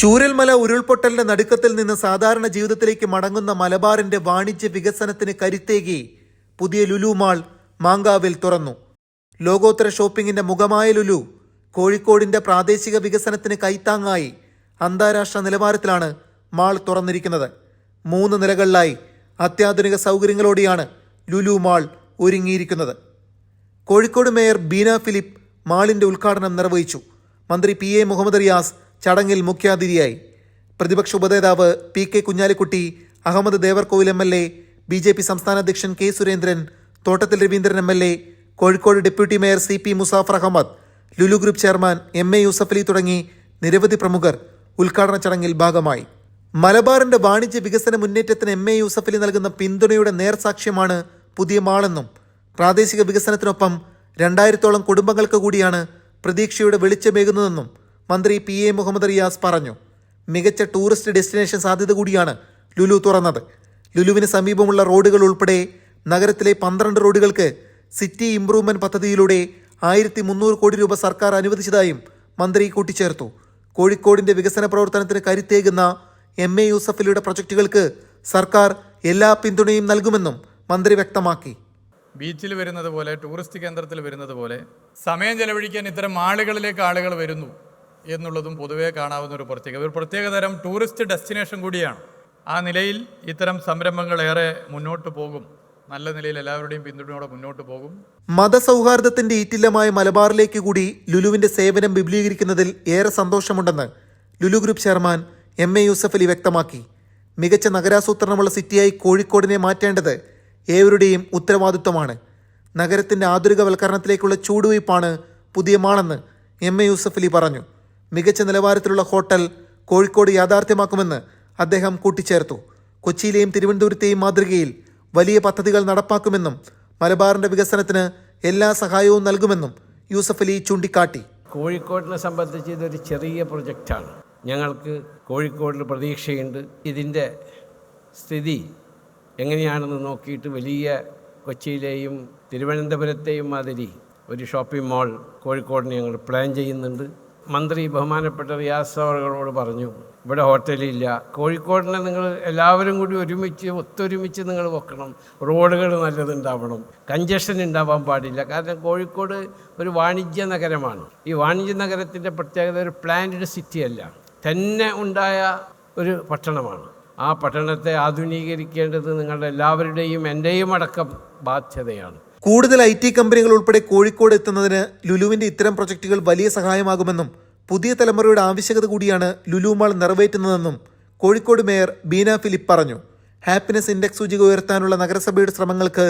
ചൂരൽമല ഉരുൾപൊട്ടലിന്റെ നടുക്കത്തിൽ നിന്ന് സാധാരണ ജീവിതത്തിലേക്ക് മടങ്ങുന്ന മലബാറിന്റെ വാണിജ്യ വികസനത്തിന് കരുത്തേകി പുതിയ ലുലു മാൾ മാങ്കാവിൽ തുറന്നു. ലോകോത്തര ഷോപ്പിംഗിന്റെ മുഖമായ ലുലു കോഴിക്കോടിന്റെ പ്രാദേശിക വികസനത്തിന് കൈത്താങ്ങായി അന്താരാഷ്ട്ര നിലവാരത്തിലാണ് മാൾ തുറന്നിരിക്കുന്നത്. 3 നിലകളിലായി അത്യാധുനിക സൗകര്യങ്ങളോടെയാണ് ലുലു മാൾ ഒരുങ്ങിയിരിക്കുന്നത്. കോഴിക്കോട് മേയർ ബീന ഫിലിപ്പ് മാളിന്റെ ഉദ്ഘാടനം നിർവഹിച്ചു. മന്ത്രി PA മുഹമ്മദ് റിയാസ് ചടങ്ങിൽ മുഖ്യാതിഥിയായി. പ്രതിപക്ഷ ഉപനേതാവ് PK Kunhalikutty, Ahmed Devarkovil MLA, BJP സംസ്ഥാന അധ്യക്ഷൻ K Surendran, Thottathil Raveendran MLA, Kozhikode deputy mayor CP Musafar Ahammed, Lulu group chairman MA Yusuff Ali തുടങ്ങി നിരവധി പ്രമുഖർ ഉദ്ഘാടന ചടങ്ങിൽ ഭാഗമായി. മലബാറിന്റെ വാണിജ്യ വികസന മുന്നേറ്റത്തിന് MA യൂസഫ് അലി നൽകുന്ന പിന്തുണയുടെ നേർസാക്ഷ്യമാണ് പുതിയ മാളെന്നും പ്രാദേശിക വികസനത്തിനൊപ്പം 2000-ഓളം കുടുംബങ്ങൾക്ക് കൂടിയാണ് പ്രതീക്ഷയുടെ വെളിച്ചമേകുന്നതെന്നും മന്ത്രി PA മുഹമ്മദ് റിയാസ് പറഞ്ഞു. മികച്ച ടൂറിസ്റ്റ് ഡെസ്റ്റിനേഷൻ സാധ്യത കൂടിയാണ് ലുലു തുറന്നത്. ലുലുവിന് സമീപമുള്ള റോഡുകൾ ഉൾപ്പെടെ നഗരത്തിലെ 12 റോഡുകൾക്ക് സിറ്റി ഇംപ്രൂവ്മെന്റ് പദ്ധതിയിലൂടെ 1300 കോടി രൂപ സർക്കാർ അനുവദിച്ചതായും മന്ത്രി കൂട്ടിച്ചേർത്തു. കോഴിക്കോടിന്റെ വികസന പ്രവർത്തനത്തിന് കരുത്തേകുന്ന MA യൂസഫ് അലിയുടെ പ്രൊജക്ടുകൾക്ക് സർക്കാർ എല്ലാ പിന്തുണയും നൽകുമെന്നും മന്ത്രി വ്യക്തമാക്കി. ബീച്ചിൽ വരുന്നത് പോലെ, ടൂറിസ്റ്റ് കേന്ദ്രത്തിൽ വരുന്നത് പോലെ സമയം ചെലവഴിക്കാൻ ഇത്തരം ആളുകളിലേക്ക് ആളുകൾ വരുന്നു എന്നുള്ളതും പൊതുവേ കാണാവുന്ന ഒരു പ്രത്യേകതരം ടൂറിസ്റ്റ് ഡെസ്റ്റിനേഷൻ കൂടിയാണ്. ആ നിലയിൽ ഇത്തരം സംരംഭങ്ങൾ ഏറെ മുന്നോട്ട് പോകും. നല്ല നിലയിൽ എല്ലാവരുടെയും പിന്തുണയോടെ മുന്നോട്ട് പോകും. മതസൗഹാർദ്ദത്തിന്റെ ഈറ്റില്ലമായ മലബാറിലേക്ക് കൂടി ലുലുവിന്റെ സേവനം വിപുലീകരിക്കുന്നതിൽ ഏറെ സന്തോഷമുണ്ടെന്ന് Lulu group chairman MA Yusuff Ali വ്യക്തമാക്കി. മികച്ച നഗരാസൂത്രണമുള്ള സിറ്റിയായി കോഴിക്കോടിനെ മാറ്റേണ്ടത് ഏവരുടെയും ഉത്തരവാദിത്വമാണ്. നഗരത്തിന്റെ ആധുനികവൽക്കരണത്തിലേക്കുള്ള ചൂടുവയ്പ്പാണ് പുതിയ മാളെന്ന് MA യൂസഫ് അലി പറഞ്ഞു. മികച്ച നിലവാരത്തിലുള്ള ഹോട്ടൽ കോഴിക്കോട് യാഥാർത്ഥ്യമാക്കുമെന്ന് അദ്ദേഹം കൂട്ടിച്ചേർത്തു. കൊച്ചിയിലെയും തിരുവനന്തപുരത്തെയും മാതൃകയിൽ വലിയ പദ്ധതികൾ നടപ്പാക്കുമെന്നും മലബാറിന്റെ വികസനത്തിന് എല്ലാ സഹായവും നൽകുമെന്നും യൂസഫ് അലി ചൂണ്ടിക്കാട്ടി. കോഴിക്കോടിനെ സംബന്ധിച്ച് ഇതൊരു ചെറിയ പ്രൊജക്റ്റാണ്. ഞങ്ങൾക്ക് കോഴിക്കോടിൽ പ്രതീക്ഷയുണ്ട്. ഇതിൻ്റെ സ്ഥിതി എങ്ങനെയാണെന്ന് നോക്കിയിട്ട് വലിയ കൊച്ചിയിലെയും തിരുവനന്തപുരത്തെയും മാതിരി ഒരു ഷോപ്പിംഗ് മാൾ കോഴിക്കോടിന് ഞങ്ങൾ പ്ലാൻ ചെയ്യുന്നുണ്ട്. മന്ത്രി ബഹുമാനപ്പെട്ട റിയാസ് അവர்களോട് പറഞ്ഞു, ഇവിടെ ഹോട്ടലില്ല, കോഴിക്കോടിനെ നിങ്ങൾ എല്ലാവരും കൂടി ഒത്തൊരുമിച്ച് നിങ്ങൾ വെക്കണം, റോഡുകൾ നല്ലതുണ്ടാവണം, കഞ്ചഷൻ ഉണ്ടാവാൻ പാടില്ല. കാരണം കോഴിക്കോട് ഒരു വാണിജ്യ നഗരമാണ്. ഈ വാണിജ്യ നഗരത്തിൻ്റെ പ്രത്യേകത ഒരു പ്ലാൻഡ് സിറ്റിയല്ല, തന്നെ ഉണ്ടായ ഒരു പട്ടണമാണ്. ആ പട്ടണത്തെ ആധുനീകരിക്കേണ്ടത് നിങ്ങളുടെ എല്ലാവരുടെയും എൻ്റെയും അടക്കം ബാധ്യതയാണ്. കൂടുതൽ IT കമ്പനികൾ ഉൾപ്പെടെ കോഴിക്കോട് എത്തുന്നതിന് ലുലുവിന്റെ ഇത്തരം പ്രൊജക്ടുകൾ വലിയ സഹായമാകുമെന്നും പുതിയ തലമുറയുടെ ആവശ്യകത കൂടിയാണ് ലുലു മാൾ നിറവേറ്റുന്നതെന്നും കോഴിക്കോട് മേയർ ബീന ഫിലിപ്പ് പറഞ്ഞു. ഹാപ്പിനെസ് ഇൻഡെക്സ് സൂചിക ഉയർത്താനുള്ള നഗരസഭയുടെ ശ്രമങ്ങൾക്ക്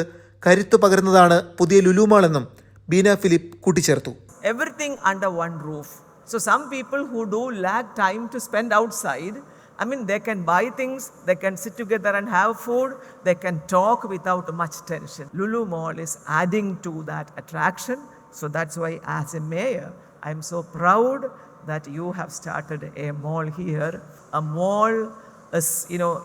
കരുത്തു പകരുന്നതാണ് പുതിയ ലുലു മാൾ എന്നും ബീന ഫിലിപ്പ് കൂട്ടിച്ചേർത്തു. Everything under one roof. So some people who do lack time to spend outside, they can buy things, they can sit together and have food, they can talk without much tension. Lulu Mall is adding to that attraction. So that's why as a mayor, I'm so proud that you have started a mall here. A mall is,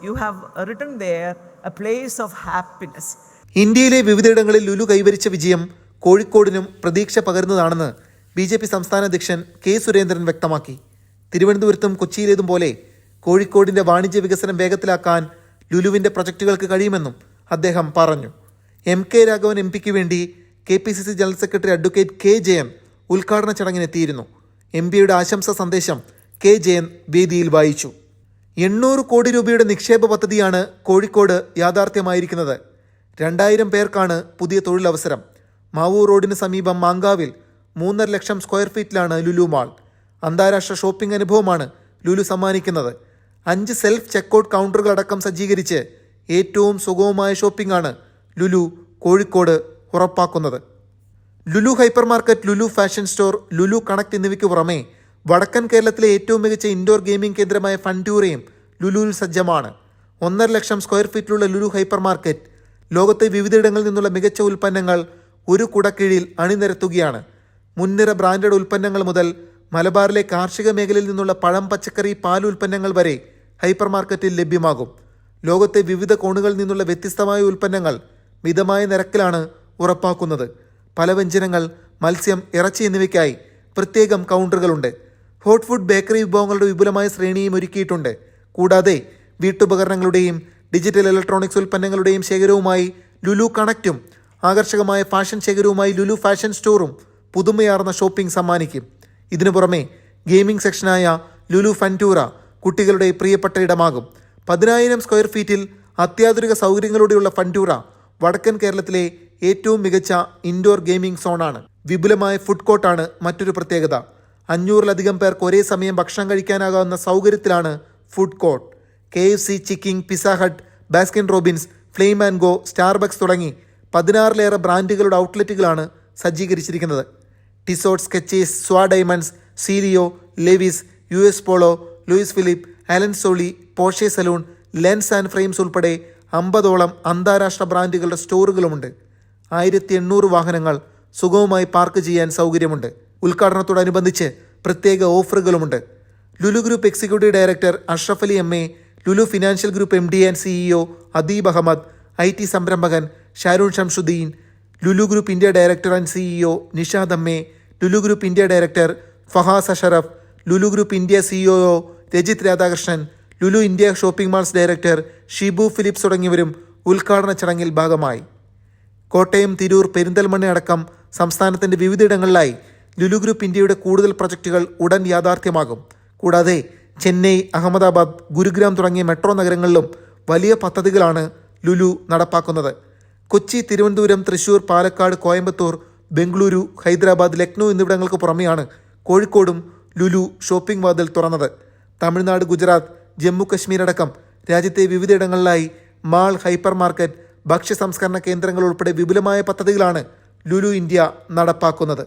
you have written there, a place of happiness. ഇന്ത്യയിലെ വിവിധയിടങ്ങളിൽ ലുലു കൈവരിച്ച വിജയം കോഴിക്കോടിനും പ്രതീക്ഷ പകരുന്നതാണെന്ന് BJP സംസ്ഥാന അധ്യക്ഷൻ K Surendran വ്യക്തമാക്കി. തിരുവനന്തപുരത്തും കൊച്ചിയിലേതും പോലെ കോഴിക്കോടിന്റെ വാണിജ്യ വികസനം വേഗത്തിലാക്കാൻ ലുലുവിന്റെ പ്രൊജക്ടുകൾക്ക് കഴിയുമെന്നും അദ്ദേഹം പറഞ്ഞു. MK രാഘവൻ MPക്ക് വേണ്ടി KPCC general secretary advocate K Jayan ഉദ്ഘാടന ചടങ്ങിനെത്തിയിരുന്നു. MPയുടെ ആശംസാ സന്ദേശം K ജയൻ വേദിയിൽ വായിച്ചു. 800 കോടി രൂപയുടെ നിക്ഷേപ പദ്ധതിയാണ് കോഴിക്കോട് യാഥാർത്ഥ്യമായിരിക്കുന്നത്. 2000 പേർക്കാണ് പുതിയ തൊഴിലവസരം. മാവൂർ റോഡിന് സമീപം മാങ്കാവിൽ 3.5 ലക്ഷം സ്ക്വയർ ഫീറ്റിലാണ് ലുലു മാൾ. അന്താരാഷ്ട്ര ഷോപ്പിംഗ് അനുഭവമാണ് ലുലു സമ്മാനിക്കുന്നത്. 5 സെൽഫ് ചെക്കൗട്ട് കൗണ്ടറുകൾ അടക്കം സജ്ജീകരിച്ച് ഏറ്റവും സുഗമമായ ഷോപ്പിംഗ് ആണ് ലുലു കോഴിക്കോട് ഉറപ്പാക്കുന്നത്. Lulu hyper market, Lulu fashion store, Lulu connect എന്നിവയ്ക്ക് പുറമെ വടക്കൻ കേരളത്തിലെ ഏറ്റവും മികച്ച ഇൻഡോർ ഗെയിമിംഗ് കേന്ദ്രമായ ഫൺട്യൂറയും ലുലുവിൽ സജ്ജമാണ്. 1.5 ലക്ഷം സ്ക്വയർ ഫീറ്റിലുള്ള ലുലു ഹൈപ്പർ മാർക്കറ്റ് ലോകത്തെ വിവിധയിടങ്ങളിൽ നിന്നുള്ള മികച്ച ഉൽപ്പന്നങ്ങൾ ഒരു കുടക്കീഴിൽ അണിനിരത്തുകയാണ്. മുൻനിര ബ്രാൻഡഡ് ഉൽപ്പന്നങ്ങൾ മുതൽ മലബാറിലെ കാർഷിക മേഖലയിൽ നിന്നുള്ള പഴം, പച്ചക്കറി, പാൽ ഉൽപ്പന്നങ്ങൾ വരെ ഹൈപ്പർ മാർക്കറ്റിൽ ലഭ്യമാകും. ലോകത്തെ വിവിധ കോണുകളിൽ നിന്നുള്ള വ്യത്യസ്തമായ ഉൽപ്പന്നങ്ങൾ മിതമായ നിരക്കിലാണ് ഉറപ്പാക്കുന്നത്. പലവ്യഞ്ജനങ്ങൾ, മത്സ്യം, ഇറച്ചി എന്നിവയ്ക്കായി പ്രത്യേകം കൗണ്ടറുകളുണ്ട്. ഹോട്ട് ഫുഡ് ബേക്കറി വിഭവങ്ങളുടെ വിപുലമായ ശ്രേണിയും ഒരുക്കിയിട്ടുണ്ട്. കൂടാതെ വീട്ടുപകരണങ്ങളുടെയും ഡിജിറ്റൽ ഇലക്ട്രോണിക്സ് ഉൽപ്പന്നങ്ങളുടെയും ശേഖരവുമായി ലുലു കണക്റ്റും ആകർഷകമായ ഫാഷൻ ശേഖരവുമായി ലുലു ഫാഷൻ സ്റ്റോറും പുതുമയാർന്ന ഷോപ്പിംഗ് സമ്മാനിക്കും. ഇതിനു പുറമെ ഗെയിമിംഗ് സെക്ഷനായ ലുലു ഫൻറ്റൂറ കുട്ടികളുടെ പ്രിയപ്പെട്ട ഇടമാകും. 10,000 സ്ക്വയർ ഫീറ്റിൽ അത്യാധുനിക സൗകര്യങ്ങളോടെയുള്ള ഫൻറ്റൂറ വടക്കൻ കേരളത്തിലെ ഏറ്റവും മികച്ച ഇൻഡോർ ഗെയിമിംഗ് സോണാണ്. വിപുലമായ ഫുഡ് കോർട്ടാണ് മറ്റൊരു പ്രത്യേകത. 500-ലധികം പേർക്ക് ഒരേ സമയം ഭക്ഷണം കഴിക്കാനാകാവുന്ന സൗകര്യത്തിലാണ് food court. KFC, Chicking, pizza hut, Baskin Robbins, flame and go, Starbucks തുടങ്ങി 16-ലേറെ ബ്രാൻഡുകളുടെ ഔട്ട്ലെറ്റുകളാണ് സജ്ജീകരിച്ചിരിക്കുന്നത്. ടിസോട്ട്, സ്കെച്ചേഴ്സ്, സ്വാ ഡയമണ്ട്സ്, സീരിയോ, Levi's, US Polo, Louis Philippe, Allen Solly, പോഷെ സലൂൺ, ലെൻസ് ആൻഡ് ഫ്രെയിംസ് ഉൾപ്പെടെ 50ഓളം അന്താരാഷ്ട്ര ബ്രാൻഡുകളുടെ സ്റ്റോറുകളുമുണ്ട്. 1800 വാഹനങ്ങൾ സുഗമമായി പാർക്ക് ചെയ്യാൻ സൗകര്യമുണ്ട്. ഉദ്ഘാടനത്തോടനുബന്ധിച്ച് പ്രത്യേക ഓഫറുകളുമുണ്ട്. Lulu group executive director Ashraf Ali MA, Lulu financial group MD and CEO Adeeb Ahmed, IT സംരംഭകൻ Sharoon Shamsudheen, Lulu group India director and CEO Nishad MA, Lulu group India director Fahas Ashraf, Lulu group India COO Rajith Radhakrishnan, Lulu India shopping malls director Shibu Philips തുടങ്ങിയവരും ഉദ്ഘാടന ചടങ്ങിൽ ഭാഗമായി. കോട്ടയം, തിരൂർ, പെരിന്തൽമണ്ണ അടക്കം സംസ്ഥാനത്തിൻ്റെ വിവിധയിടങ്ങളിലായി ലുലു ഗ്രൂപ്പ് ഇന്ത്യയുടെ കൂടുതൽ പ്രൊജക്റ്റുകൾ ഉടൻ യാഥാർത്ഥ്യമാകും. കൂടാതെ ചെന്നൈ, അഹമ്മദാബാദ്, ഗുരുഗ്രാം തുടങ്ങിയ മെട്രോ നഗരങ്ങളിലും വലിയ പദ്ധതികളാണ് ലുലു നടപ്പാക്കുന്നത്. കൊച്ചി, തിരുവനന്തപുരം, തൃശൂർ, പാലക്കാട്, കോയമ്പത്തൂർ, ബംഗളൂരു, ഹൈദരാബാദ്, ലക്നൗ എന്നിവിടങ്ങൾക്ക് പുറമെയാണ് കോഴിക്കോടും ലുലു ഷോപ്പിംഗ് വാതിൽ തുറന്നത്. തമിഴ്നാട്, ഗുജറാത്ത്, ജമ്മു കശ്മീർ അടക്കം രാജ്യത്തെ വിവിധയിടങ്ങളിലായി മാൾ, ഹൈപ്പർ മാർക്കറ്റ്, ഭക്ഷ്യ സംസ്കരണ കേന്ദ്രങ്ങൾ ഉൾപ്പെടെ വിപുലമായ പദ്ധതികളാണ് ലുലു ഇന്ത്യ നടപ്പാക്കുന്നത്.